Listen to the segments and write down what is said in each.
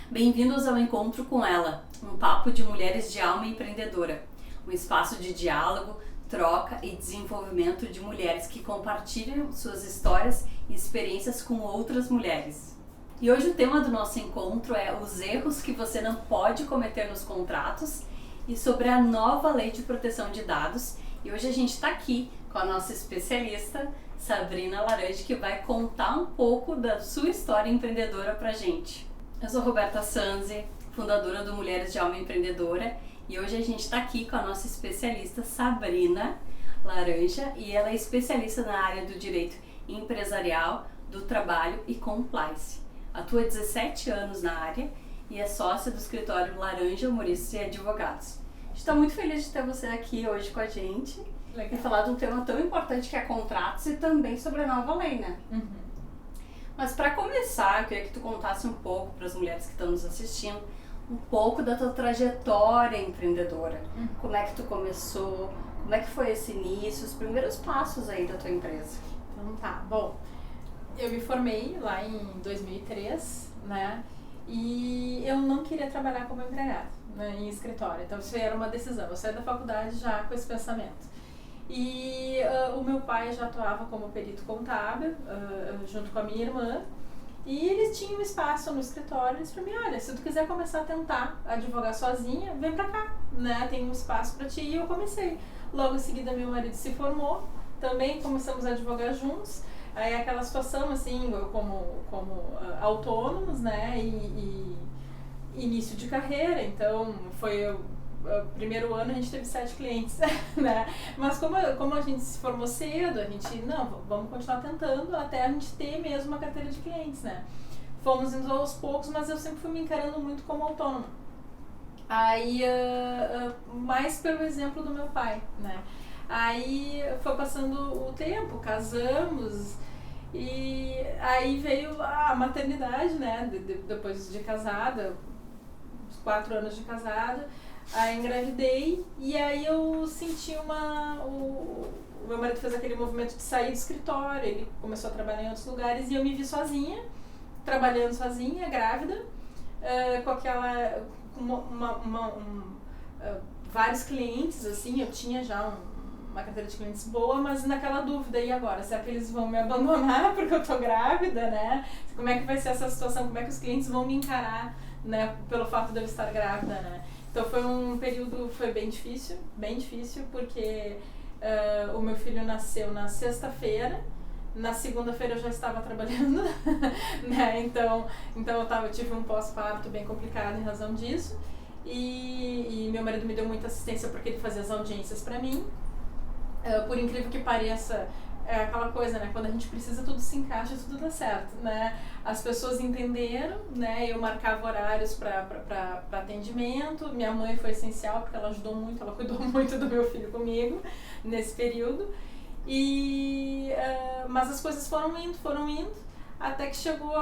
Bem-vindos ao Encontro com Ela, um papo de mulheres de alma empreendedora, um espaço de diálogo, troca e desenvolvimento de mulheres que compartilham suas histórias e experiências com outras mulheres. E hoje o tema do nosso encontro é os erros que você não pode cometer nos contratos e sobre a nova lei de proteção de dados. E hoje a gente está aqui com a nossa especialista, Sabrina Laranja, que vai contar um pouco da sua história empreendedora pra gente. Eu sou Roberta Sanzi, fundadora do Mulheres de Alma Empreendedora, e hoje a gente está aqui com a nossa especialista Sabrina Laranja, e ela é especialista na área do direito empresarial, do trabalho e compliance. Atua há 17 anos na área e é sócia do escritório Laranja, Humoristas e Advogados. A gente está muito feliz de ter você aqui hoje com a gente. Legal. E falar de um tema tão importante que é contratos e também sobre a nova lei, né? Mas para começar, eu queria que tu contasse um pouco para as mulheres que estão nos assistindo, um pouco da tua trajetória empreendedora. Como é que tu começou, como é que foi esse início, os primeiros passos aí da tua empresa. Então tá, bom, eu me formei lá em 2003, né, e eu não queria trabalhar como empregada, né, em escritório, então isso era uma decisão, eu saí da faculdade já com esse pensamento. E o meu pai já atuava como perito contábil, junto com a minha irmã, e eles tinham espaço no escritório. Eles falaram: olha, se tu quiser começar a tentar advogar sozinha, vem pra cá, né? Tem um espaço pra ti. E eu comecei. Logo em seguida, meu marido se formou, também começamos a advogar juntos. Aí aquela situação, assim, como autônomos, né? E início de carreira, então foi o primeiro ano a gente teve 7 clientes, né? Mas como a gente se formou cedo, a gente, não, vamos continuar tentando até a gente ter mesmo uma carteira de clientes, né? Fomos indo aos poucos, mas eu sempre fui me encarando muito como autônoma. Aí, mais pelo exemplo do meu pai, né? Aí foi passando o tempo, casamos, e aí veio a maternidade, né? Depois de casada, uns 4 anos de casada. Aí engravidei e aí eu senti o meu marido fez aquele movimento de sair do escritório, ele começou a trabalhar em outros lugares e eu me vi sozinha, trabalhando sozinha, grávida, com aquela, vários clientes, assim, eu tinha já uma carteira de clientes boa, mas naquela dúvida, e agora? Será que eles vão me abandonar porque eu tô grávida, né? Como é que vai ser essa situação? Como é que os clientes vão me encarar, né, pelo fato de eu estar grávida, né? Então foi um período, foi bem difícil, porque o meu filho nasceu na sexta-feira, na segunda-feira eu já estava trabalhando, né? Então eu tive um pós-parto bem complicado em razão disso, e meu marido me deu muita assistência porque ele fazia as audiências para mim. Por incrível que pareça, é aquela coisa, né? Quando a gente precisa, tudo se encaixa, tudo dá certo, né? As pessoas entenderam, né? Eu marcava horários para atendimento. Minha mãe foi essencial porque ela ajudou muito, ela cuidou muito do meu filho comigo nesse período. Mas as coisas foram indo, até que chegou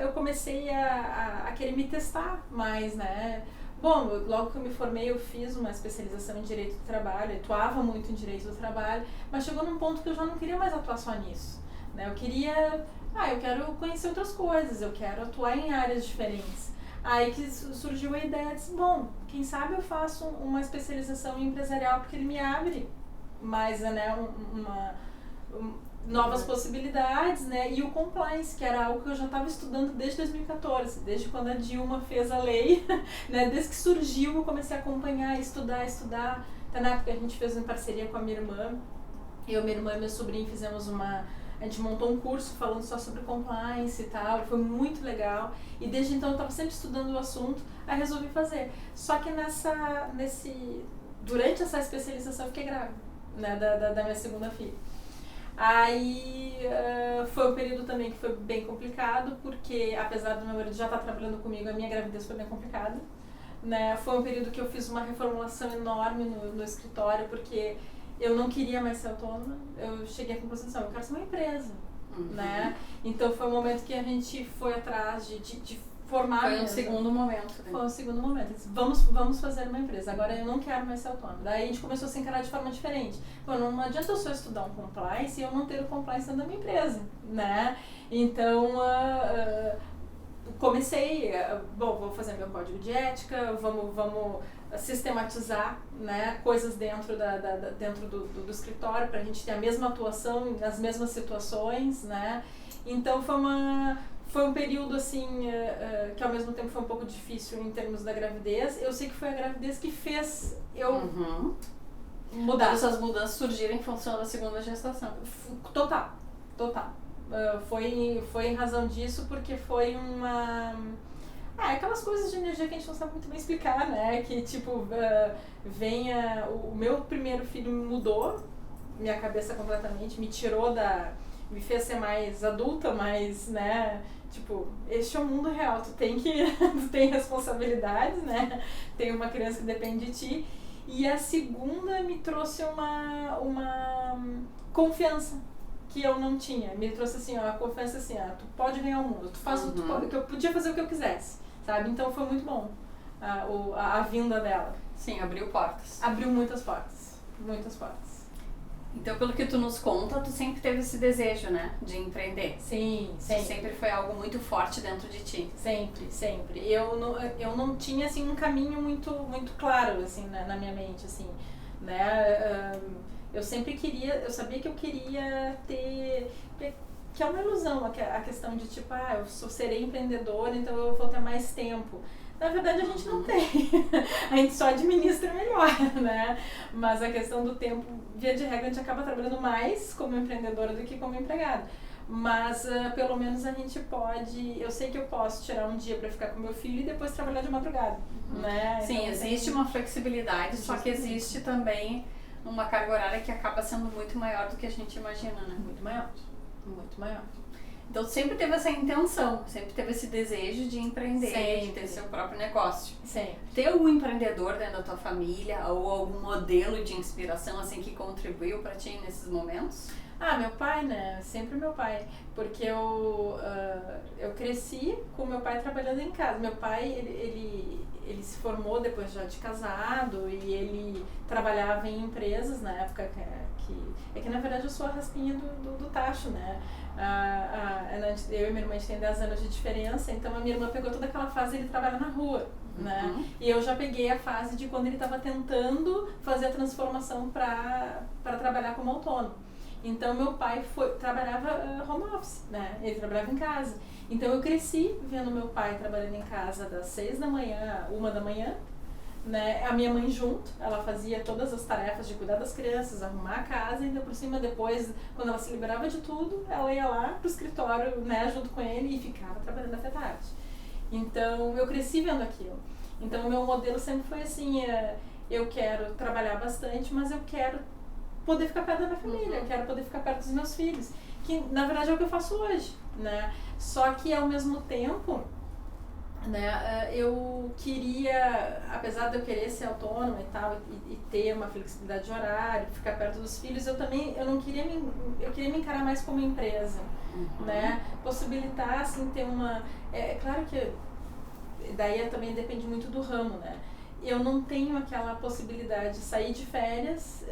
eu comecei a querer me testar mais, né? Bom, logo que eu me formei eu fiz uma especialização em Direito do Trabalho, atuava muito em Direito do Trabalho, mas chegou num ponto que eu já não queria mais atuar só nisso, né? Eu quero conhecer outras coisas, eu quero atuar em áreas diferentes. Aí que surgiu a ideia de, bom, quem sabe eu faço uma especialização em empresarial, porque ele me abre mais, né, novas possibilidades, né? E o compliance, que era algo que eu já estava estudando desde 2014, desde quando a Dilma fez a lei, né? Desde que surgiu eu comecei a acompanhar, estudar. Até na época a gente fez uma parceria com a minha irmã, minha irmã e meu sobrinho fizemos a gente montou um curso falando só sobre compliance e tal, foi muito legal, e desde então eu estava sempre estudando o assunto, aí resolvi fazer. Só que durante essa especialização eu fiquei grávida, né, da minha segunda filha. Aí foi um período também que foi bem complicado, porque apesar do meu marido já estar trabalhando comigo, a minha gravidez foi bem complicada, né? Foi um período que eu fiz uma reformulação enorme no escritório, porque eu não queria mais ser autônoma, eu cheguei à conclusão, eu quero ser uma empresa, né? Então foi um momento que a gente foi atrás de formar. Foi um segundo momento. Né? Foi um segundo momento. Disse, vamos fazer uma empresa. Agora eu não quero mais ser autônoma. Daí a gente começou a se encarar de forma diferente. Bom, não adianta eu só estudar um compliance e eu não ter o compliance dentro da minha empresa, né? Então comecei, bom, vou fazer meu código de ética, vamos sistematizar, né, coisas dentro, dentro do escritório para a gente ter a mesma atuação nas mesmas situações, né. Então foi um período assim que ao mesmo tempo foi um pouco difícil em termos da gravidez. Eu sei que foi a gravidez que fez eu mudar. Todas essas mudanças surgiram em função da segunda gestação. Total. Foi em razão disso, porque foi aquelas coisas de energia que a gente não sabe muito bem explicar, né? Que tipo, o meu primeiro filho mudou minha cabeça completamente, me fez ser mais adulta, mais, né? Tipo, este é o mundo real, tu tem responsabilidades, né? Tem uma criança que depende de ti. E a segunda me trouxe uma confiança que eu não tinha. Me trouxe assim, a confiança assim, tu pode ganhar o mundo, tu faz que eu podia fazer o que eu quisesse, sabe? Então foi muito bom a vinda dela. Sim, abriu portas. Abriu muitas portas, muitas portas. Então, pelo que tu nos conta, tu sempre teve esse desejo, né, de empreender. Sim, sempre. Isso sempre foi algo muito forte dentro de ti. Sempre. Eu não tinha, assim, um caminho muito claro, assim, na minha mente, assim, né. Eu sabia que eu queria ter, que é uma ilusão, a questão de tipo, serei empreendedora, então eu vou ter mais tempo. Na verdade a gente não tem, a gente só administra melhor, né? Mas a questão do tempo, via de regra, a gente acaba trabalhando mais como empreendedora do que como empregada. Mas pelo menos a gente pode, eu sei que eu posso tirar um dia para ficar com meu filho e depois trabalhar de madrugada, né? Sim, então, existe uma flexibilidade, só que existe também uma carga horária que acaba sendo muito maior do que a gente imagina, né? Muito maior. Então sempre teve essa intenção, sempre teve esse desejo de empreender, sempre. De ter seu próprio negócio. Sempre. Tem algum empreendedor dentro da tua família ou algum modelo de inspiração assim que contribuiu para ti nesses momentos? Meu pai, né? Sempre meu pai. Porque eu cresci com meu pai trabalhando em casa. Meu pai, ele se formou depois já de casado e ele trabalhava em empresas na época que na verdade eu sou a raspinha do tacho, né? Eu e minha irmã, a gente tem 10 anos de diferença, então a minha irmã pegou toda aquela fase de ele trabalhar na rua, né? E eu já peguei a fase de quando ele estava tentando fazer a transformação para trabalhar como autônomo. Então meu pai trabalhava home office, né? Ele trabalhava em casa. Então eu cresci vendo meu pai trabalhando em casa das 6 da manhã, 1 da manhã, né? A minha mãe junto, ela fazia todas as tarefas de cuidar das crianças, arrumar a casa, e ainda por cima depois, quando ela se liberava de tudo, ela ia lá pro escritório, né, junto com ele e ficava trabalhando até tarde. Então eu cresci vendo aquilo. Então o meu modelo sempre foi assim, eu quero trabalhar bastante, mas eu quero poder ficar perto da minha família, eu quero poder ficar perto dos meus filhos, que na verdade é o que eu faço hoje, né? Só que ao mesmo tempo, né, eu queria, apesar de eu querer ser autônoma e tal, e ter uma flexibilidade de horário, ficar perto dos filhos, eu queria me encarar mais como empresa, né? Possibilitar, assim, ter uma... É claro que daí também depende muito do ramo, né? Eu não tenho aquela possibilidade de sair de férias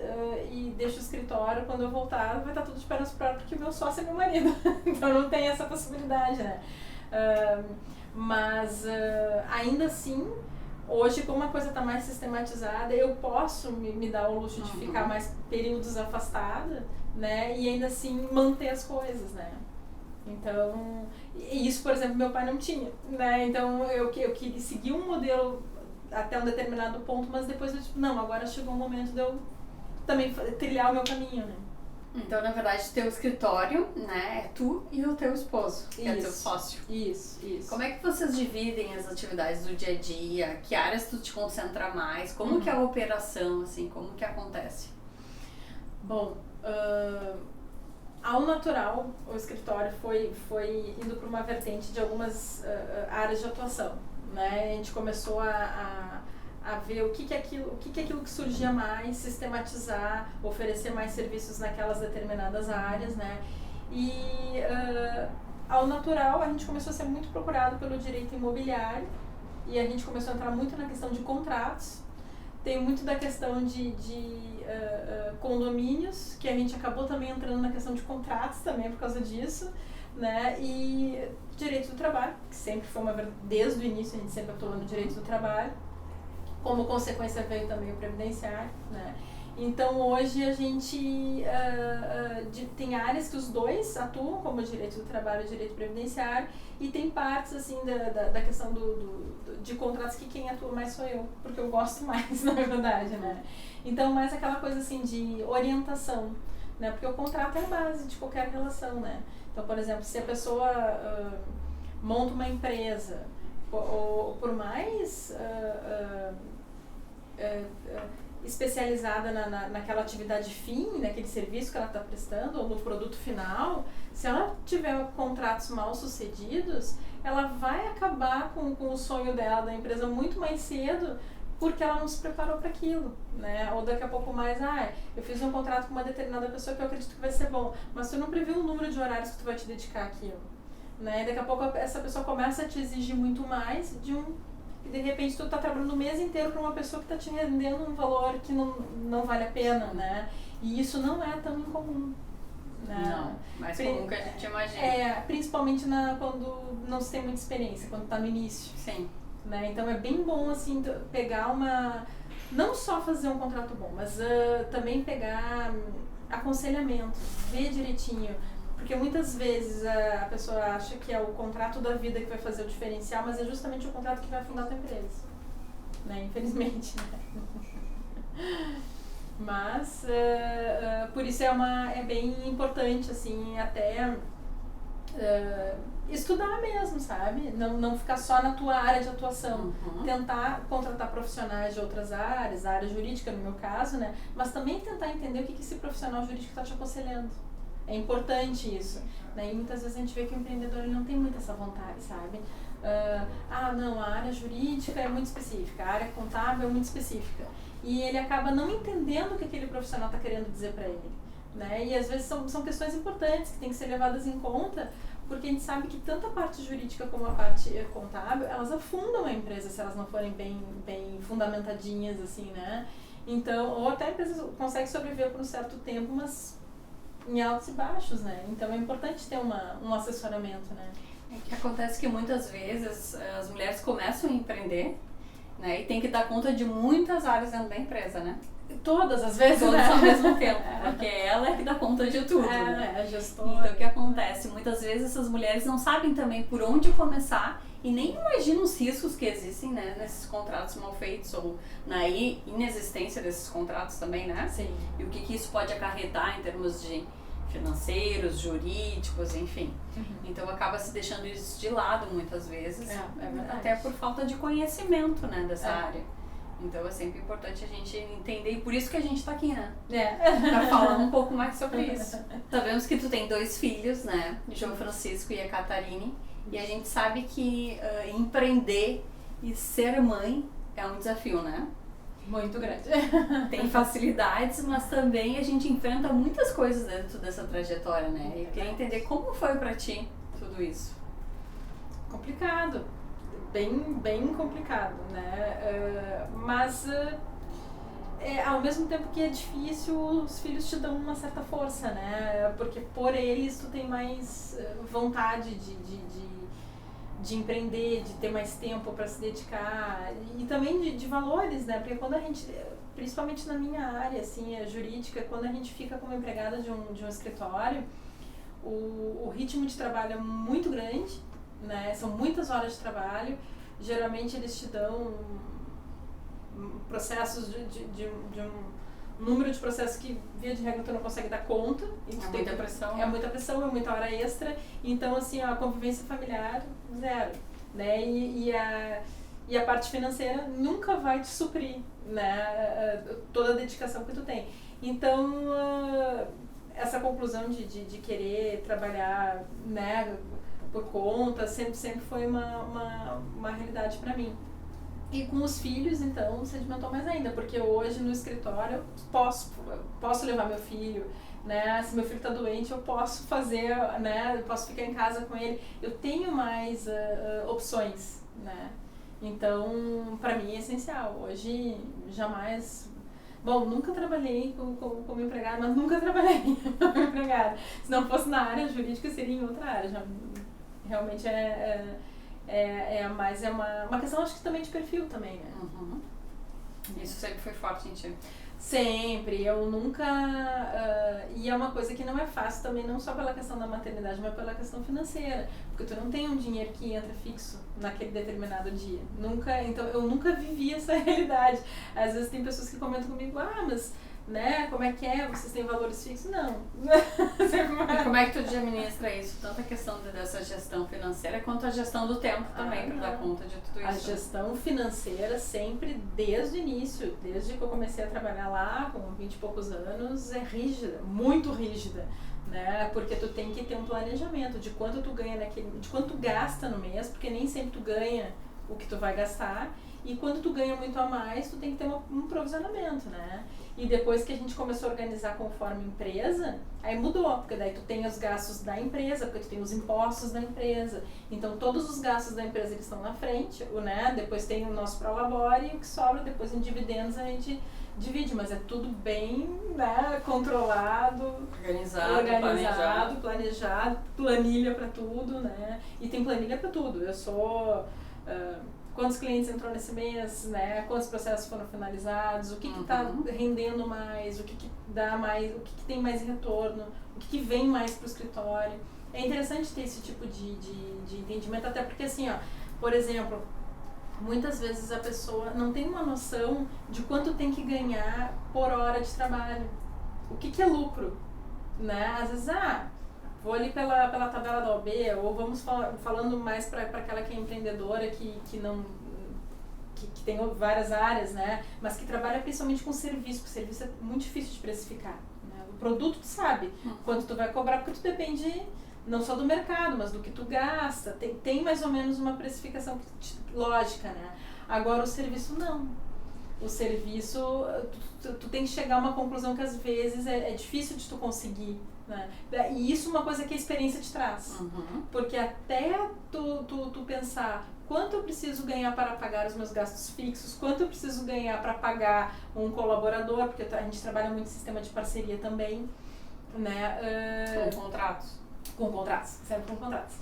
e deixo o escritório, quando eu voltar vai estar tudo de pernas pro ar, porque o meu sócio é meu marido. Então não tem essa possibilidade, né? Mas ainda assim, hoje como a coisa está mais sistematizada, eu posso me dar o luxo de ficar mais períodos afastada, né? E ainda assim manter as coisas, né? Então, isso, por exemplo, meu pai não tinha, né? Então eu queria seguir um modelo até um determinado ponto, mas depois eu tipo, não, agora chegou o momento de eu também trilhar o meu caminho, né? Então, na verdade, teu escritório, né, é tu e o teu esposo, que é teu sócio. Isso. Como é que vocês dividem as atividades do dia a dia? Que áreas tu te concentra mais? Como que é a operação, assim, como que acontece? Bom, ao natural, o escritório foi indo para uma vertente de algumas áreas de atuação, né? A gente começou a ver o que é aquilo que surgia mais, sistematizar, oferecer mais serviços naquelas determinadas áreas, né? E ao natural a gente começou a ser muito procurado pelo direito imobiliário e a gente começou a entrar muito na questão de contratos. Tem muito da questão de condomínios, que a gente acabou também entrando na questão de contratos também por causa disso, né? E direito do trabalho, que sempre foi desde o início a gente sempre atuou no direito do trabalho, como consequência veio também o previdenciário, né? Então hoje a gente tem áreas que os dois atuam, como o direito do trabalho e o direito previdenciário, e tem partes assim da questão de contratos que quem atua mais sou eu, porque eu gosto mais, na verdade, né? Então mais aquela coisa assim de orientação, né? Porque o contrato é a base de qualquer relação, né? Então, por exemplo, se a pessoa monta uma empresa, ou por mais especializada naquela atividade fim, naquele serviço que ela está prestando, ou no produto final, se ela tiver contratos mal sucedidos, ela vai acabar com o sonho dela, da empresa, muito mais cedo, porque ela não se preparou para aquilo, né? Ou daqui a pouco mais, eu fiz um contrato com uma determinada pessoa que eu acredito que vai ser bom, mas tu não previu o número de horários que tu vai te dedicar àquilo, né? E daqui a pouco essa pessoa começa a te exigir muito mais e de repente tu tá trabalhando o mês inteiro para uma pessoa que tá te rendendo um valor que não vale a pena, né? E isso não é tão incomum. Né? Não, mais comum que a gente imagina. Principalmente quando não se tem muita experiência, quando tá no início. Sim. Né? Então é bem bom assim pegar não só fazer um contrato bom, mas também pegar aconselhamento, ver direitinho, porque muitas vezes a pessoa acha que é o contrato da vida que vai fazer o diferencial, mas é justamente o contrato que vai afundar a tua empresa, né? Infelizmente, né? Mas por isso é bem importante assim até estudar mesmo, sabe? Não ficar só na tua área de atuação. Uhum. Tentar contratar profissionais de outras áreas, a área jurídica no meu caso, né? Mas também tentar entender o que esse profissional jurídico está te aconselhando. É importante isso. Né? E muitas vezes a gente vê que o empreendedor ele não tem muito essa vontade, sabe? Não, a área jurídica é muito específica, a área contábil é muito específica. E ele acaba não entendendo o que aquele profissional está querendo dizer para ele. Né? E às vezes são questões importantes que têm que ser levadas em conta, porque a gente sabe que tanto a parte jurídica como a parte contábil, elas afundam a empresa se elas não forem bem fundamentadinhas, assim, né? Então, ou até a empresa consegue sobreviver por um certo tempo, mas em altos e baixos, né? Então é importante ter um assessoramento, né? É que acontece que muitas vezes as mulheres começam a empreender, né? E tem que dar conta de muitas áreas dentro da empresa, né? Todas as vezes, Todas né? ao mesmo tempo, porque ela é que dá conta de tudo, né? A gestora. Então o que acontece? Muitas vezes essas mulheres não sabem também por onde começar e nem imaginam os riscos que existem, né, nesses contratos mal feitos ou na inexistência desses contratos também, né? Sim. E o que isso pode acarretar em termos de financeiros, jurídicos, enfim. Uhum. Então acaba se deixando isso de lado muitas vezes, É verdade. até por falta de conhecimento, né, dessa área. Então é sempre importante a gente entender, e por isso que a gente tá aqui, né? Pra falar um pouco mais sobre isso. Sabemos que tu tem 2 filhos, né? O João Francisco e a Catarine. E a gente sabe que empreender e ser mãe é um desafio, né? Muito grande. Tem facilidades, mas também a gente enfrenta muitas coisas dentro dessa trajetória, né? E eu queria entender como foi pra ti tudo isso. Complicado. Bem complicado, né? Mas ao mesmo tempo que é difícil, os filhos te dão uma certa força, né? Porque por eles tu tem mais vontade de empreender, de ter mais tempo para se dedicar e também de valores, né? Porque quando a gente, principalmente na minha área, assim, jurídica, quando a gente fica como empregada de um escritório, o ritmo de trabalho é muito grande, né? São muitas horas de trabalho. Geralmente eles te dão processos de um número de processos que, via de regra, tu não consegue dar conta. E tu muita pressão. É muita pressão, é muita hora extra. Então, assim, a convivência familiar, zero. Né? E a parte financeira nunca vai te suprir, né? Toda a dedicação que tu tem. Então, essa conclusão de querer trabalhar, né, por conta sempre foi uma realidade para mim. E com os filhos, então, sedimentou mais ainda, porque hoje no escritório eu posso levar meu filho, né? Se meu filho está doente, eu posso fazer, né? Eu posso ficar em casa com ele. Eu tenho mais opções, né? Então, para mim é essencial. Hoje, jamais Bom, nunca trabalhei como empregada, mas nunca trabalhei como empregada. Se não fosse na área jurídica, seria em outra área. Já, realmente mas é uma questão, acho que também de perfil também, né? Uhum. Isso sempre foi forte em ti? Sempre, eu nunca... e é uma coisa que não é fácil também, não só pela questão da maternidade, mas pela questão financeira. Porque tu não tem um dinheiro que entra fixo naquele determinado dia. Então, eu nunca vivi essa realidade. Às vezes tem pessoas que comentam comigo, mas... né, como é que é? Vocês têm valores fixos? Não. E como é que tu administra isso? Tanto a questão dessa gestão financeira quanto a gestão do tempo também, para dar conta de tudo isso. A gestão financeira sempre, desde o início, desde que eu comecei a trabalhar lá, com 20 e poucos anos, é rígida, muito rígida. Né? Porque tu tem que ter um planejamento de quanto tu ganha de quanto tu gasta no mês, porque nem sempre tu ganha o que tu vai gastar. E quando tu ganha muito a mais, tu tem que ter um provisionamento, né? E depois que a gente começou a organizar conforme empresa, aí mudou, porque daí tu tem os gastos da empresa, porque tu tem os impostos da empresa. Então todos os gastos da empresa eles estão na frente, né? Depois tem o nosso prolabore e o que sobra depois em dividendos a gente divide, mas é tudo bem, né, controlado, organizado, planejado, planilha para tudo, né? E tem planilha para tudo. Eu sou quantos clientes entrou nesse mês, né? Quantos processos foram finalizados, o que está rendendo mais, o que dá mais, o que tem mais retorno, o que vem mais para o escritório. É interessante ter esse tipo de entendimento, até porque assim, por exemplo, muitas vezes a pessoa não tem uma noção de quanto tem que ganhar por hora de trabalho. O que é lucro, né? Às vezes, vou ali pela tabela da OAB, ou vamos falando mais para aquela que é empreendedora, que tem várias áreas, né? Mas que trabalha principalmente com serviço, porque o serviço é muito difícil de precificar. Né? O produto tu sabe quanto tu vai cobrar, porque tu depende não só do mercado, mas do que tu gasta. Tem mais ou menos uma precificação lógica, né? Agora o serviço não. O serviço, tu tem que chegar a uma conclusão que às vezes é difícil de tu conseguir. Né? E isso é uma coisa que a experiência te traz. Porque até tu pensar quanto eu preciso ganhar para pagar os meus gastos fixos, quanto eu preciso ganhar para pagar um colaborador, porque a gente trabalha muito em sistema de parceria também. Né? Com contratos. Com contratos, sempre com contratos.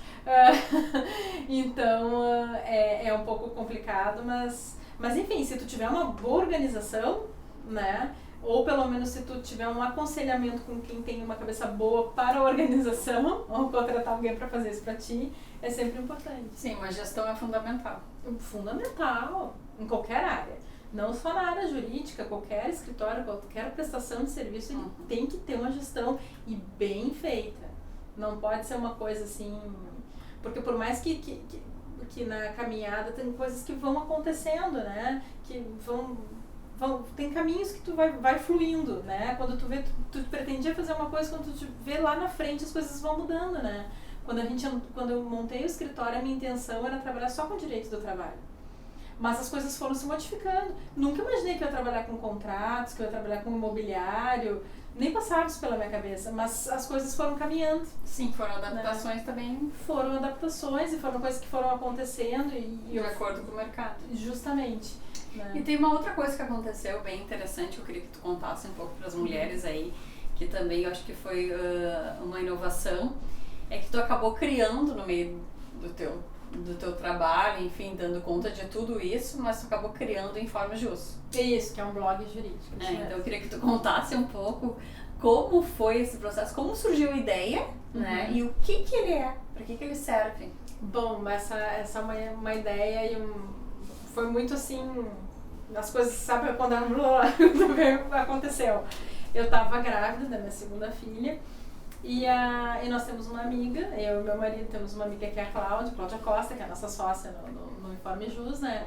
Então, é um pouco complicado, mas enfim, se tu tiver uma boa organização, né? Ou pelo menos se tu tiver um aconselhamento com quem tem uma cabeça boa para a organização, ou contratar alguém para fazer isso para ti, é sempre importante. Sim, uma gestão é fundamental. Fundamental, em qualquer área. Não só na área jurídica, qualquer escritório, qualquer prestação de serviço, ele tem que ter uma gestão e bem feita. Não pode ser uma coisa assim... Porque por mais que na caminhada tem coisas que vão acontecendo, né? Que tem caminhos que tu vai fluindo, né? Quando tu vê, tu pretendia fazer uma coisa, quando tu vê lá na frente as coisas vão mudando, né? Quando eu montei o escritório, a minha intenção era trabalhar só com direito do trabalho. Mas as coisas foram se modificando. Nunca imaginei que eu ia trabalhar com contratos, que eu ia trabalhar com imobiliário, nem passava isso pela minha cabeça, mas as coisas foram caminhando. Sim, foram adaptações, né? Também. Foram adaptações e foram coisas que foram acontecendo de acordo com o mercado. Justamente. Né? E tem uma outra coisa que aconteceu bem interessante, eu queria que tu contasse um pouco para as mulheres aí, que também eu acho que foi uma inovação, é que tu acabou criando no meio do teu trabalho, enfim, dando conta de tudo isso, mas tu acabou criando em forma de uso. Isso, que é um blog jurídico. Então eu queria que tu contasse um pouco como foi esse processo, como surgiu a ideia, né? E o que ele é, para que ele serve. Bom, essa é uma ideia e foi muito assim, as coisas, sabe, quando aconteceu. Eu estava grávida da minha segunda filha e nós temos uma amiga, eu e meu marido temos uma amiga que é a Cláudia Costa, que é a nossa sócia no Informe Jus, né?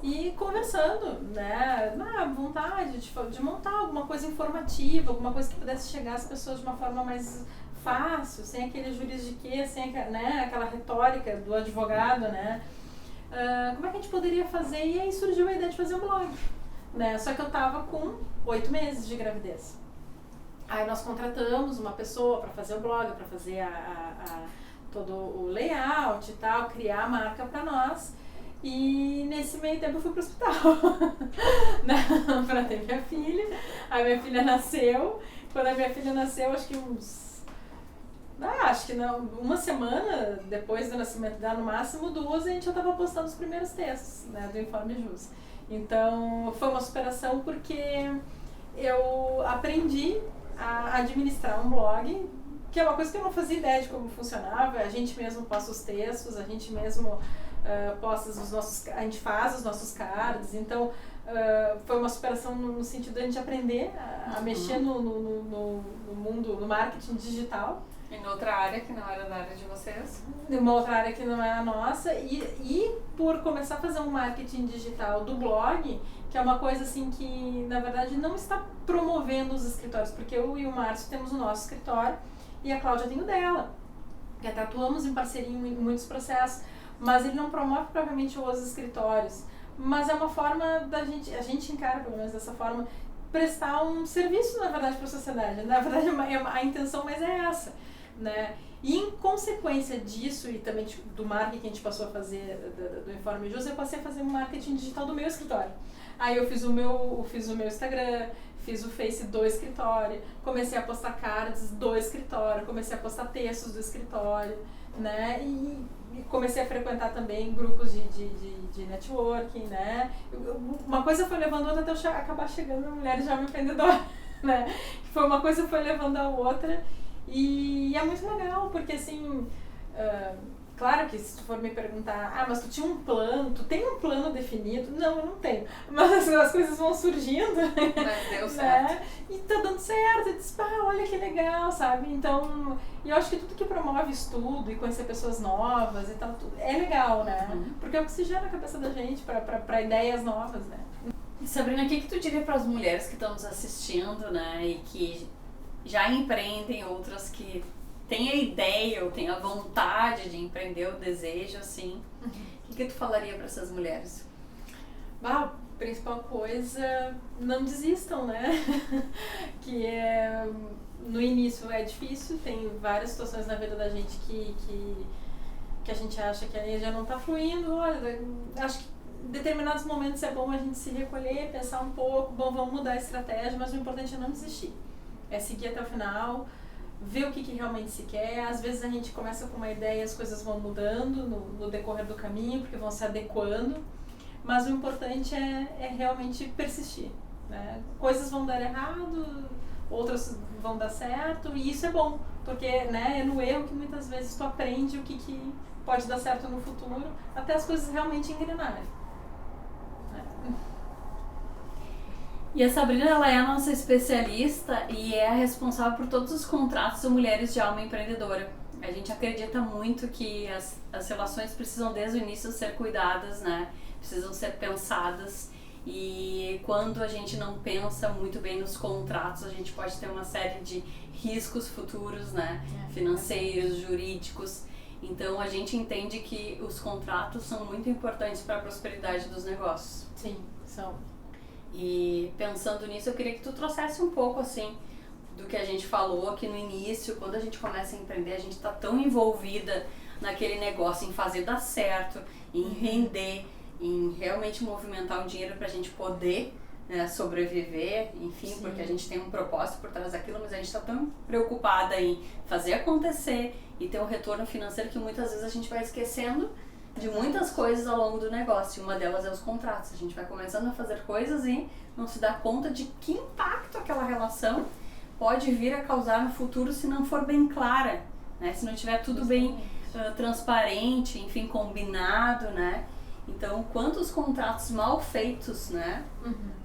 E conversando, né, na vontade de montar alguma coisa informativa, alguma coisa que pudesse chegar às pessoas de uma forma mais fácil, sem aquele juridiquês, sem aquela retórica do advogado, né? Como é que a gente poderia fazer? E aí surgiu a ideia de fazer um blog, né? Só que eu tava com 8 meses de gravidez. Aí nós contratamos uma pessoa para fazer o blog, para fazer todo o layout e tal, criar a marca para nós. E nesse meio tempo eu fui pro hospital, né, pra ter minha filha. A minha filha nasceu. Quando a minha filha nasceu, acho que não, uma semana depois do nascimento dela, no máximo 2, a gente já estava postando os primeiros textos, né, do Informe Jus. Então foi uma superação porque eu aprendi a administrar um blog, que é uma coisa que eu não fazia ideia de como funcionava. A gente mesmo posta os textos, a gente mesmo posta a gente faz os nossos cards. Então foi uma superação no sentido de a gente aprender a mexer no mundo, no marketing digital. Em outra área que não era da área de vocês? Uma outra área que não era a nossa. E por começar a fazer um marketing digital do blog, que é uma coisa assim que, na verdade, não está promovendo os escritórios, porque eu e o Márcio temos o nosso escritório e a Cláudia tem o dela, que até atuamos em parceria em muitos processos, mas ele não promove propriamente os escritórios. Mas é uma forma da gente, a gente encara pelo menos dessa forma, prestar um serviço, na verdade, para a sociedade. Na verdade, a intenção mais é essa, né? E em consequência disso e também do marketing que a gente passou a fazer do Informe Jus, eu passei a fazer um marketing digital do meu escritório. Aí eu fiz o meu Instagram, fiz o Face do escritório, comecei a postar cards do escritório, comecei a postar textos do escritório, né? E comecei a frequentar também grupos de networking, né? Uma coisa foi levando a outra até eu acabar chegando na Mulheres Jovem Empreendedora, né? Foi uma coisa foi levando a outra e é muito legal, porque assim, claro que se tu for me perguntar, mas tu tinha um plano, tu tem um plano definido? Não, eu não tenho. Mas as coisas vão surgindo. Mas deu certo. Né? E tá dando certo. Eu disse, olha que legal, sabe? Então, eu acho que tudo que promove estudo e conhecer pessoas novas e tal, tudo, é legal, né? Porque é oxigena a cabeça da gente pra ideias novas, né? E Sabrina, o que tu diria para as mulheres que estão nos assistindo, né? E que já empreendem, outras que tem a ideia ou tem a vontade de empreender, o desejo, assim, o que tu falaria para essas mulheres? A principal coisa, não desistam, né? Que no início é difícil, tem várias situações na vida da gente que a gente acha que a energia não tá fluindo. Olha, acho que em determinados momentos é bom a gente se recolher, pensar um pouco, vamos mudar a estratégia, mas o importante é não desistir. É seguir até o final, ver o que realmente se quer. Às vezes a gente começa com uma ideia e as coisas vão mudando no decorrer do caminho, porque vão se adequando, mas o importante é realmente persistir, né? Coisas vão dar errado, outras vão dar certo, e isso é bom, porque, né, é no erro que muitas vezes tu aprende o que pode dar certo no futuro, até as coisas realmente engrenarem. E a Sabrina, ela é a nossa especialista e é a responsável por todos os contratos de Mulheres de Alma Empreendedora. A gente acredita muito que as relações precisam desde o início ser cuidadas, né? Precisam ser pensadas, e quando a gente não pensa muito bem nos contratos, a gente pode ter uma série de riscos futuros, né? Financeiros, jurídicos. Então a gente entende que os contratos são muito importantes para a prosperidade dos negócios. Sim, são. E pensando nisso, eu queria que tu trouxesse um pouco, assim, do que a gente falou aqui no início. Quando a gente começa a empreender, a gente está tão envolvida naquele negócio, em fazer dar certo, em render, em realmente movimentar o dinheiro para a gente poder, né, sobreviver, enfim. Sim. Porque a gente tem um propósito por trás daquilo, mas a gente está tão preocupada em fazer acontecer e ter um retorno financeiro que muitas vezes a gente vai esquecendo de muitas coisas ao longo do negócio. Uma delas é os contratos. A gente vai começando a fazer coisas e não se dá conta de que impacto aquela relação pode vir a causar no futuro se não for bem clara, né? Se não tiver tudo bem transparente, enfim, combinado, né? Então, quantos contratos mal feitos, né?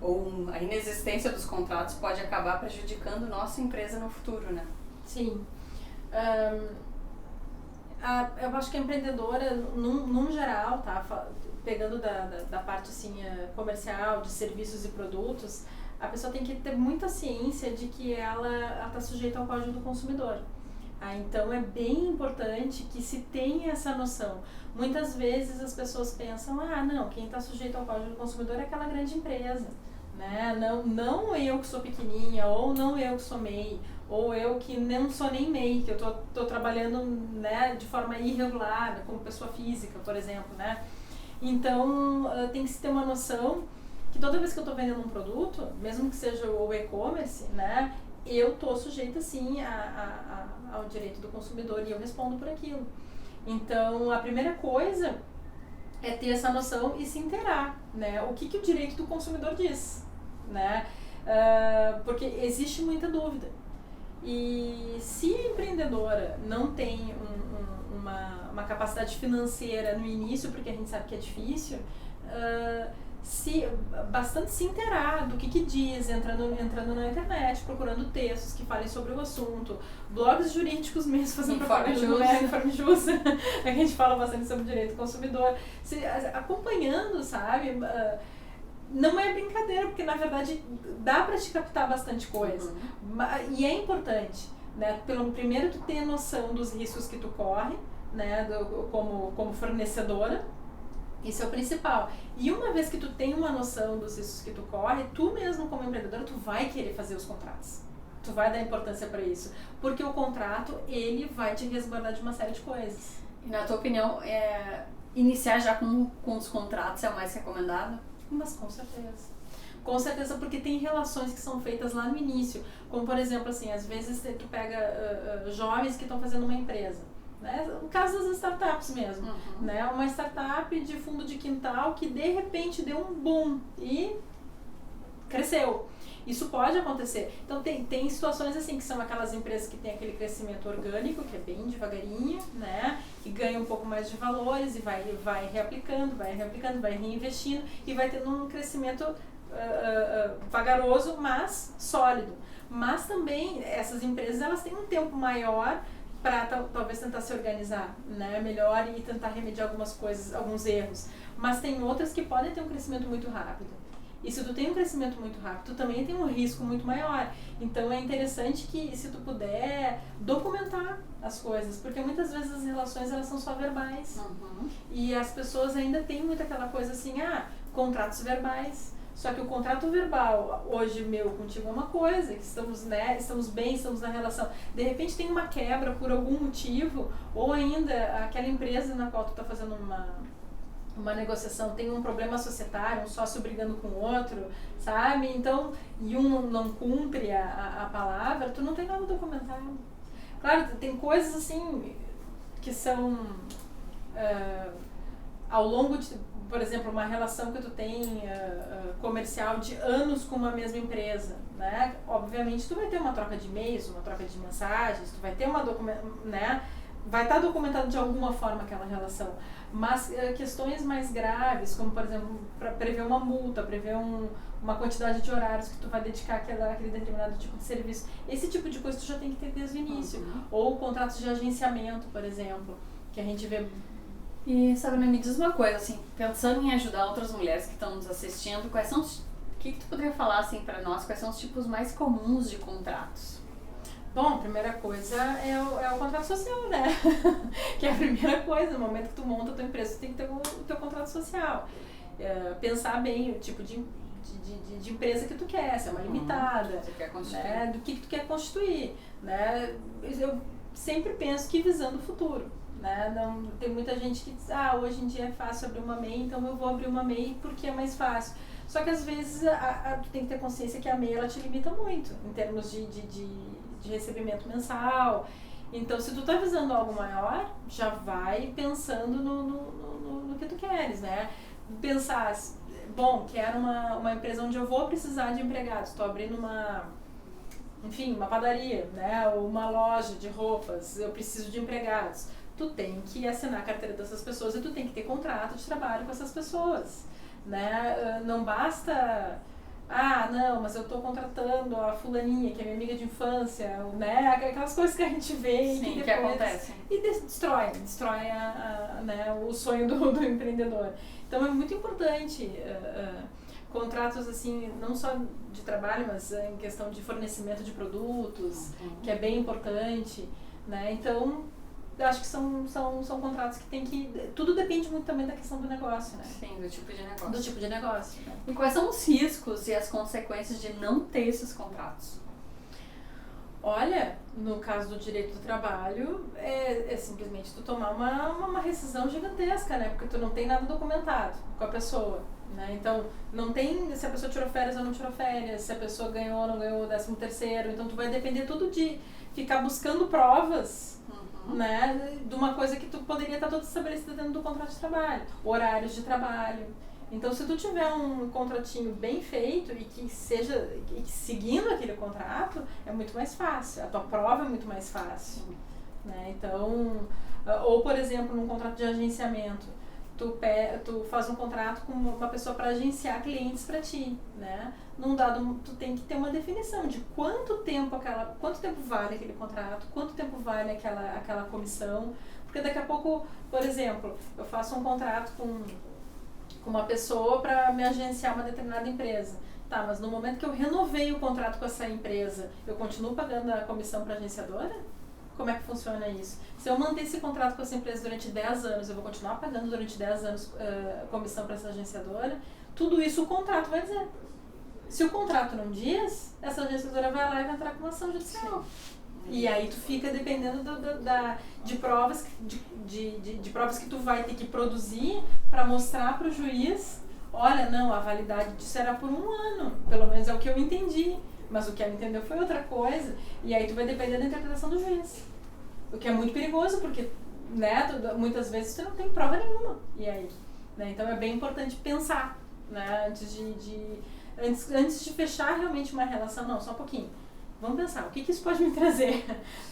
Ou a inexistência dos contratos pode acabar prejudicando nossa empresa no futuro, né? Sim. Eu acho que a empreendedora, num geral, tá? Pegando da parte assim, comercial, de serviços e produtos, a pessoa tem que ter muita ciência de que ela está sujeita ao Código do Consumidor. Então é bem importante que se tenha essa noção. Muitas vezes as pessoas pensam, não, quem está sujeito ao Código do Consumidor é aquela grande empresa, né? Não eu que sou pequenininha, ou não eu que sou MEI, ou eu que não sou nem MEI, que eu tô trabalhando, né, de forma irregular, como pessoa física, por exemplo, né? Então, tem que se ter uma noção que toda vez que eu estou vendendo um produto, mesmo que seja o e-commerce, né, eu estou sujeita sim ao direito do consumidor e eu respondo por aquilo. Então, a primeira coisa é ter essa noção e se inteirar, né, o que o direito do consumidor diz, né, porque existe muita dúvida. E se a empreendedora não tem uma capacidade financeira no início, porque a gente sabe que é difícil, bastante se inteirar do que diz, entrando na internet, procurando textos que falem sobre o assunto, blogs jurídicos mesmo, fazendo propaganda do Informe Jus, a gente fala bastante sobre direito do consumidor, acompanhando, sabe? Não é brincadeira, porque na verdade dá para te captar bastante coisa. E é importante, né? Primeiro tu ter noção dos riscos que tu corre, né? Como fornecedora. Isso é o principal. E uma vez que tu tem uma noção dos riscos que tu corre, tu mesmo como empreendedora, tu vai querer fazer os contratos. Tu vai dar importância para isso. Porque o contrato, ele vai te resguardar de uma série de coisas. E na tua opinião, iniciar já com os contratos é o mais recomendado? Mas com certeza. Com certeza, porque tem relações que são feitas lá no início. Como, por exemplo, assim, às vezes tu pega jovens que estão fazendo uma empresa. Né? No caso das startups mesmo. Né? Uma startup de fundo de quintal que, de repente, deu um boom e cresceu. Isso pode acontecer. Então, tem situações assim, que são aquelas empresas que têm aquele crescimento orgânico, que é bem devagarinho, né? E ganha um pouco mais de valores e vai reaplicando, vai reinvestindo e vai tendo um crescimento vagaroso, mas sólido. Mas também, essas empresas, elas têm um tempo maior para talvez tentar se organizar, né, melhor e tentar remediar algumas coisas, alguns erros. Mas tem outras que podem ter um crescimento muito rápido. E se tu tem um crescimento muito rápido, tu também tem um risco muito maior. Então é interessante que, se tu puder, documentar as coisas, porque muitas vezes as relações elas são só verbais. E as pessoas ainda têm muito aquela coisa assim, contratos verbais. Só que o contrato verbal, hoje meu contigo é uma coisa, que estamos bem, estamos na relação. De repente tem uma quebra por algum motivo, ou ainda aquela empresa na qual tu está fazendo uma negociação tem um problema societário, um sócio brigando com o outro, sabe? Então, e um não cumpre a palavra, tu não tem nada documentado. Claro, tem coisas assim que são ao longo de... Por exemplo, uma relação que tu tem comercial de anos com uma mesma empresa, né? Obviamente tu vai ter uma troca de e-mails, uma troca de mensagens, tu vai ter né? Vai estar documentado de alguma forma aquela relação. Mas questões mais graves, como por exemplo, para prever uma multa, prever uma quantidade de horários que tu vai dedicar àquele determinado tipo de serviço, esse tipo de coisa tu já tem que ter desde o início. Ou contratos de agenciamento, por exemplo, que a gente vê. E, Sabrina, me diz uma coisa, assim, pensando em ajudar outras mulheres que estão nos assistindo, o que tu poderia falar, assim, para nós, quais são os tipos mais comuns de contratos? Bom, a primeira coisa é o contrato social, né? Que é a primeira coisa, no momento que tu monta a tua empresa, tu tem que ter o teu contrato social. Pensar bem o tipo de empresa que tu quer, se é uma limitada, tu quer constituir. Né? Do que tu quer constituir, né? Eu sempre penso que visando o futuro. Né? Não, tem muita gente que diz, hoje em dia é fácil abrir uma MEI, então eu vou abrir uma MEI porque é mais fácil. Só que às vezes tu tem que ter consciência que a MEI ela te limita muito em termos de recebimento mensal. Então, se tu tá visando algo maior, já vai pensando no que tu queres, né? Pensar, bom, quero uma empresa onde eu vou precisar de empregados, estou abrindo uma padaria, né? Ou uma loja de roupas, eu preciso de empregados. Tu tem que assinar a carteira dessas pessoas e tu tem que ter contrato de trabalho com essas pessoas, né? Não basta, não, mas eu estou contratando a fulaninha, que é minha amiga de infância, né? Aquelas coisas que a gente vê. Sim, e que depois acontecem. E destrói né, o sonho do empreendedor. Então é muito importante contratos assim, não só de trabalho, mas em questão de fornecimento de produtos, que é bem importante, né? Então, eu acho que são contratos que tem que... Tudo depende muito também da questão do negócio, né? Sim, do tipo de negócio. Do tipo de negócio, né? E quais são os riscos e as consequências de não ter esses contratos? Olha, no caso do direito do trabalho, é simplesmente tu tomar uma rescisão gigantesca, né? Porque tu não tem nada documentado com a pessoa, né? Então, não tem se a pessoa tirou férias ou não tirou férias, se a pessoa ganhou ou não ganhou o 13º. Então, tu vai depender tudo de ficar buscando provas, né? De uma coisa que tu poderia estar toda estabelecida dentro do contrato de trabalho. Horários de trabalho. Então, se tu tiver um contratinho bem feito e que seguindo aquele contrato, é muito mais fácil. A tua prova é muito mais fácil, né? Então, ou por exemplo, num contrato de agenciamento, tu faz um contrato com uma pessoa para agenciar clientes para ti, né? Tu tem que ter uma definição de quanto tempo vale aquele contrato, quanto tempo vale aquela comissão, porque daqui a pouco, por exemplo, eu faço um contrato com uma pessoa para me agenciar uma determinada empresa. Tá, mas no momento que eu renovei o contrato com essa empresa, eu continuo pagando a comissão para a agenciadora? Como é que funciona isso? Se eu manter esse contrato com essa empresa durante 10 anos, eu vou continuar pagando durante 10 anos comissão para essa agenciadora? Tudo isso o contrato vai dizer. Se o contrato não diz, essa agenciadora vai lá e vai entrar com uma ação judicial. E aí tu fica dependendo de provas de provas que tu vai ter que produzir para mostrar para o juiz, olha, não, a validade disso era por 1 ano, pelo menos é o que eu entendi, mas o que ela entendeu foi outra coisa, e aí tu vai depender da interpretação do juiz, o que é muito perigoso, porque, né, muitas vezes tu não tem prova nenhuma, e aí, né, então é bem importante pensar, né, antes de fechar realmente uma relação, não, só um pouquinho. Vamos pensar, o que isso pode me trazer?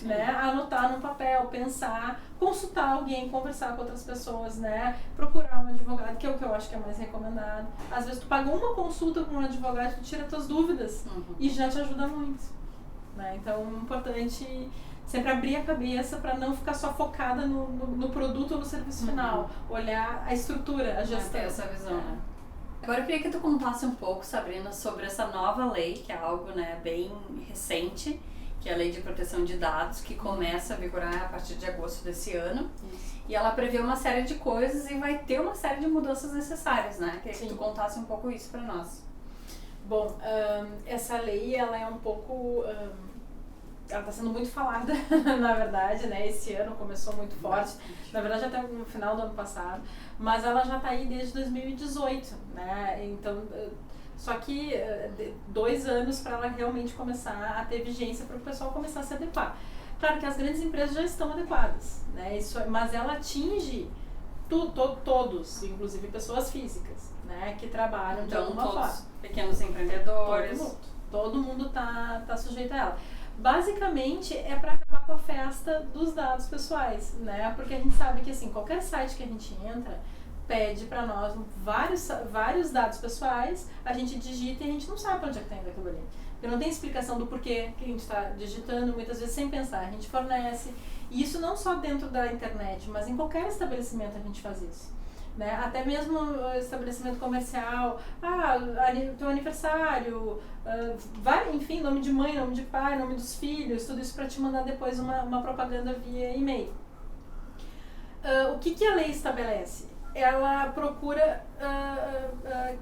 Né? Anotar no papel, pensar, consultar alguém, conversar com outras pessoas, né? Procurar um advogado, que é o que eu acho que é mais recomendado. Às vezes tu paga uma consulta com um advogado, tu tira tuas dúvidas e já te ajuda muito. Né? Então é importante sempre abrir a cabeça para não ficar só focada no produto ou no serviço final. Olhar a estrutura, a gestão. Ter essa visão, né? Agora eu queria que tu contasse um pouco, Sabrina, sobre essa nova lei, que é algo, né, bem recente, que é a Lei de Proteção de Dados, que começa a vigorar a partir de agosto desse ano. E ela prevê uma série de coisas e vai ter uma série de mudanças necessárias, né? Queria que tu contasse um pouco isso para nós. Bom, essa lei, ela é um pouco... ela está sendo muito falada, na verdade, né? Esse ano começou muito forte, na verdade até no final do ano passado, mas ela já está aí desde 2018, né? Então, só que 2 anos para ela realmente começar a ter vigência, para o pessoal começar a se adequar. Claro que as grandes empresas já estão adequadas, né? Mas ela atinge todos, inclusive pessoas físicas, né? Que trabalham de alguma forma. Pequenos empreendedores. Todo mundo tá sujeito a ela. Basicamente é para acabar com a festa dos dados pessoais, né? Porque a gente sabe que assim, qualquer site que a gente entra pede para nós vários dados pessoais, a gente digita e a gente não sabe onde é que está indo aquilo ali. Porque não tem explicação do porquê que a gente está digitando, muitas vezes sem pensar. A gente fornece, e isso não só dentro da internet, mas em qualquer estabelecimento a gente faz isso. Né? Até mesmo estabelecimento comercial, teu aniversário, enfim, nome de mãe, nome de pai, nome dos filhos, tudo isso para te mandar depois uma propaganda via e-mail. O que a lei estabelece? Ela procura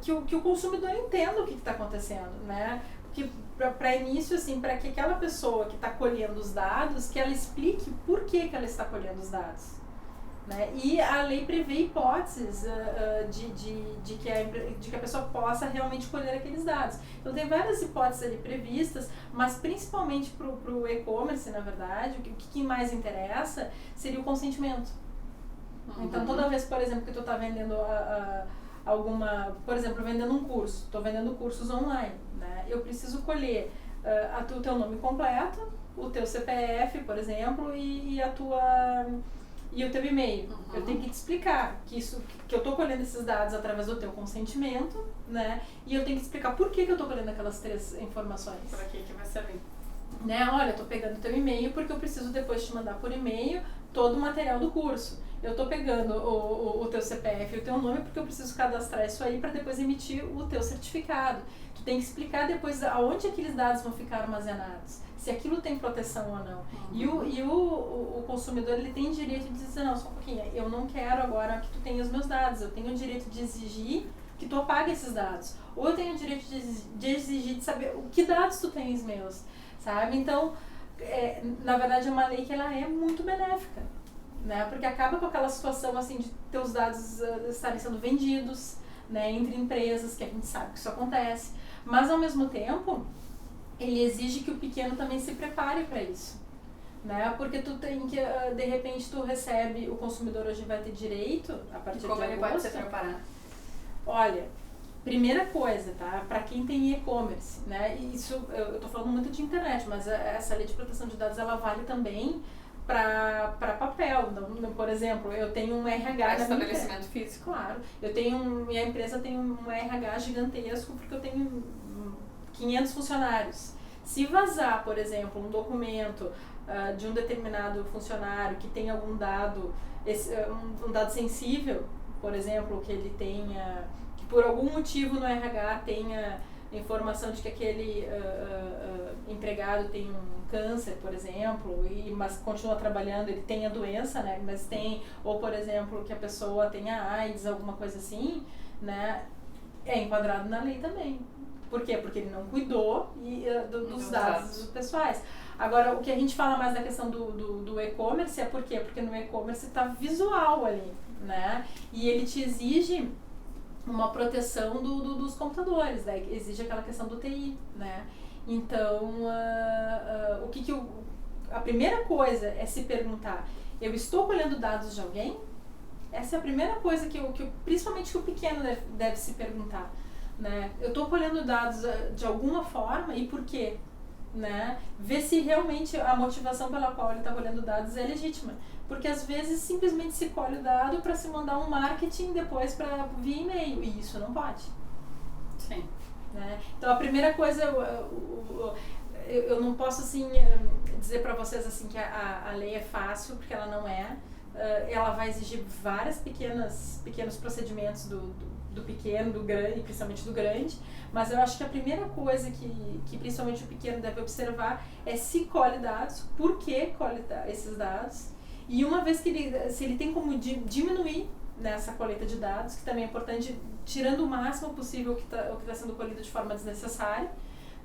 que o consumidor entenda o que está acontecendo, né? Porque para início, assim, para que aquela pessoa que está colhendo os dados, que ela explique por que ela está colhendo os dados. Né? E a lei prevê hipóteses de que a pessoa possa realmente colher aqueles dados. Então tem várias hipóteses ali previstas, mas principalmente para o e-commerce, na verdade, o que mais interessa seria o consentimento. Então toda vez, por exemplo, que tu está vendendo por exemplo, vendendo um curso, estou vendendo cursos online, né? Eu preciso colher o teu nome completo, o teu CPF, por exemplo, e o teu e-mail. Eu tenho que te explicar que eu estou colhendo esses dados através do teu consentimento, né? E eu tenho que te explicar por que eu estou colhendo aquelas 3 informações. Para que vai servir? Né? Olha, eu estou pegando o teu e-mail porque eu preciso depois te mandar por e-mail todo o material do curso. Eu estou pegando o teu CPF e o teu nome porque eu preciso cadastrar isso aí para depois emitir o teu certificado. Tu tem que explicar depois aonde aqueles dados vão ficar armazenados, se aquilo tem proteção ou não. E o consumidor, ele tem direito de dizer, não, só um pouquinho, eu não quero agora que tu tenha os meus dados, eu tenho o direito de exigir que tu apague esses dados. Ou eu tenho o direito de exigir de saber que dados tu tens meus, sabe? Então, na verdade, é uma lei que ela é muito benéfica, né? Porque acaba com aquela situação assim de teus dados estarem sendo vendidos, né, entre empresas, que a gente sabe que isso acontece, mas ao mesmo tempo ele exige que o pequeno também se prepare para isso, né? Porque tu tem que, de repente, tu recebe, o consumidor hoje vai ter direito a partir de Como ele agosto. pode se preparar? Olha, primeira coisa, tá? Para quem tem e-commerce, né? Isso eu tô falando muito de internet, mas essa lei de proteção de dados ela vale também para papel. Então, por exemplo, eu tenho um RH na estabelecimento físico. Claro, minha empresa tem um RH gigantesco porque eu tenho 500 funcionários. Se vazar, por exemplo, um documento de um determinado funcionário que tem algum dado, um dado sensível, por exemplo, que ele tenha, que por algum motivo no RH tenha informação de que aquele empregado tem um câncer, por exemplo, mas continua trabalhando, ele tem a doença, né? Mas tem, ou por exemplo, que a pessoa tenha AIDS, alguma coisa assim, né? É enquadrado na lei também. Por quê? Porque ele não cuidou dos dados pessoais. Agora, o que a gente fala mais da questão do e-commerce é por quê? Porque no e-commerce está visual ali, né? E ele te exige uma proteção dos computadores, né? Exige aquela questão do TI, né? Então, a primeira coisa é se perguntar, eu estou colhendo dados de alguém? Essa é a primeira coisa principalmente que o pequeno deve se perguntar, né? Eu estou colhendo dados de alguma forma e por quê? Né? Ver se realmente a motivação pela qual ele está colhendo dados é legítima. Porque às vezes simplesmente se colhe o dado para se mandar um marketing depois via e-mail. E isso não pode. Sim. Né? Então a primeira coisa, eu não posso assim dizer para vocês assim que a lei é fácil, porque ela não é. Ela vai exigir vários pequenos procedimentos do pequeno, do grande, principalmente do grande, mas eu acho que a primeira coisa que principalmente o pequeno deve observar é se colhe dados, por que colhe esses dados, e uma vez que se ele tem como diminuir nessa coleta de dados, que também é importante, tirando o máximo possível o que está sendo colhido de forma desnecessária,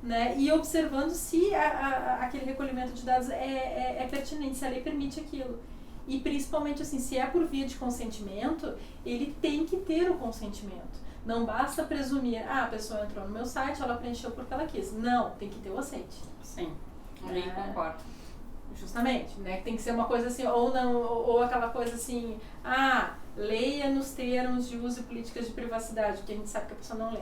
né, e observando se aquele recolhimento de dados é pertinente, se a lei permite aquilo. E principalmente assim, se é por via de consentimento, ele tem que ter o consentimento. Não basta presumir, a pessoa entrou no meu site, ela preencheu porque ela quis. Não, tem que ter o aceite. Sim, também concordo. Justamente, né? Tem que ser uma coisa assim, ou aquela coisa assim, leia nos termos de uso e políticas de privacidade, porque a gente sabe que a pessoa não lê.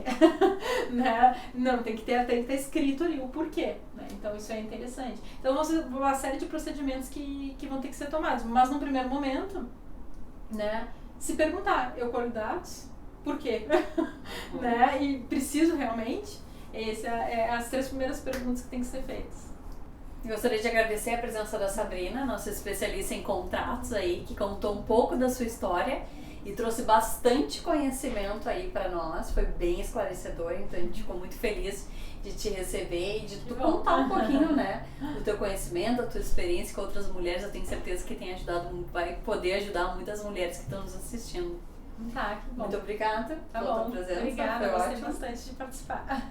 Né? Não, tem que estar escrito ali o porquê. Né? Então isso é interessante. Então vão ser uma série de procedimentos que vão ter que ser tomados. Mas no primeiro momento, né, se perguntar, eu colho dados? Por quê? Né? E preciso realmente? Essas as 3 primeiras perguntas que têm que ser feitas. Gostaria de agradecer a presença da Sabrina, nossa especialista em contratos aí, que contou um pouco da sua história e trouxe bastante conhecimento aí para nós, foi bem esclarecedor, então a gente ficou muito feliz de te receber e de tu contar um pouquinho, né, do teu conhecimento, da tua experiência com outras mulheres. Eu tenho certeza que tem vai poder ajudar muitas mulheres que estão nos assistindo. Tá, que bom. Muito obrigada pela tua presença. Obrigada, foi gostei ótimo. bastante de participar.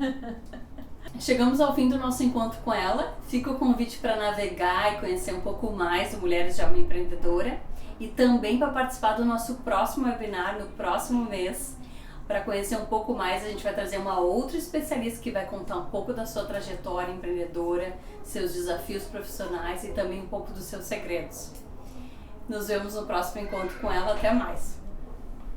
Chegamos ao fim do nosso encontro com ela. Fica o convite para navegar e conhecer um pouco mais do Mulheres de Alma Empreendedora e também para participar do nosso próximo webinar no próximo mês. Para conhecer um pouco mais, a gente vai trazer uma outra especialista que vai contar um pouco da sua trajetória empreendedora, seus desafios profissionais e também um pouco dos seus segredos. Nos vemos no próximo encontro com ela. Até mais!